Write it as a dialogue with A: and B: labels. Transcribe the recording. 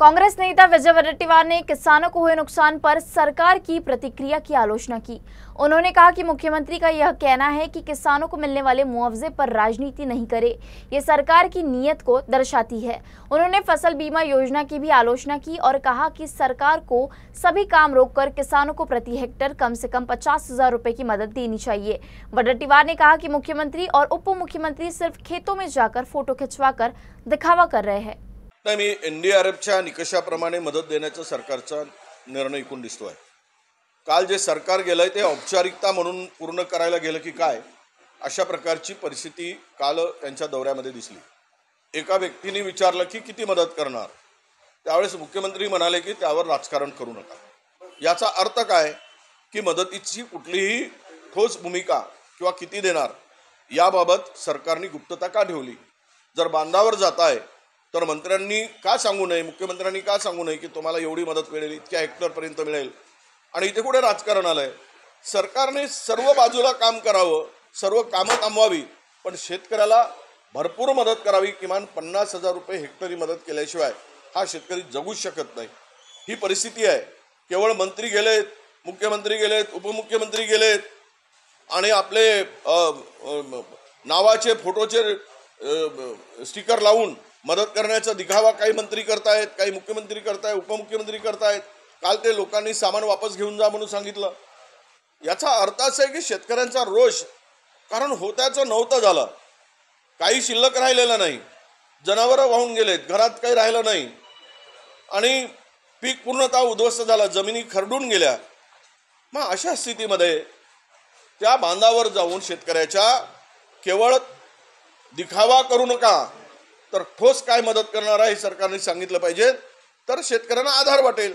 A: कांग्रेस नेता विजय वडेट्टीवार ने किसानों को हुए नुकसान पर सरकार की प्रतिक्रिया की आलोचना की। उन्होंने कहा कि मुख्यमंत्री का यह कहना है कि किसानों को मिलने वाले मुआवजे पर राजनीति नहीं करे, ये सरकार की नीयत को दर्शाती है। उन्होंने फसल बीमा योजना की भी आलोचना की और कहा कि सरकार को सभी काम रोककर किसानों को प्रति हेक्टेयर कम से कम 50,000 रुपए की मदद देनी चाहिए। वडेट्टीवार ने कहा कि मुख्यमंत्री और उप मुख्यमंत्री सिर्फ खेतों में जाकर फोटो खिंचवाकर दिखावा कर रहे हैं।
B: नाही, मी NDRFच्या निकषाप्रमाणे मदत देण्याचा सरकारचा निर्णय ऐकून दिसतोय। काल जे सरकार गेलंय ते औपचारिकता म्हणून पूर्ण करायला गेलं की काय, अशा प्रकारची परिस्थिती काल त्यांच्या दौऱ्यामध्ये दिसली। एका व्यक्तीने विचारलं की किती मदत करणार, त्यावेळेस मुख्यमंत्री म्हणाले की त्यावर राजकारण करू नका। याचा अर्थ काय की मदतीची कुठलीही ठोस भूमिका किंवा किती देणार याबाबत सरकारने गुप्तता का ठेवली। जर बांधावर जाताय तर मंत्र्यांनी का सांगू नये, मुख्यमंत्र्यांनी का सांगू नये की तुम्हाला एवढी मदत मिळेल, इतक्या हेक्टरपर्यंत मिळेल। आणि इथे कुठे राजकारण आलंय? सरकारने सर्व बाजूला काम करावं, सर्व कामं थांबवावी, पण शेतकऱ्याला भरपूर मदत करावी। किमान 50,000 रुपये हेक्टरी मदत केल्याशिवाय हा शेतकरी जगू शकत नाही। ही परिस्थिती आहे। केवळ मंत्री गेलेत, मुख्यमंत्री गेलेत, उपमुख्यमंत्री गेलेत आणि आपले नावाचे फोटोचे स्टिकर लावून मदत करण्याचा दिखावा काही मंत्री करतायत, काही मुख्यमंत्री करतायत, उपमुख्यमंत्री करतायत। काल ते लोकांनी सामान वापस घेऊन जा म्हणून सांगितलं। याचा अर्थ असा आहे की शेतकऱ्यांचा रोष कारण होत्याचं नव्हतं झालं, काही शिल्लक राहिलेलं नाही, जनावरं वाहून गेलेत, घरात काही राहिलं नाही आणि पीक पूर्णतः उद्ध्वस्त झालं, जमिनी खरडून गेल्या। मग अशा स्थितीमध्ये त्या बांधावर जाऊन शेतकऱ्याच्या केवळ दिखावा करू नका, तर ठोस काय मदत करणार आहे सरकारने सांगितलं पाहिजे, तर शेतकऱ्यांना आधार वाटेल।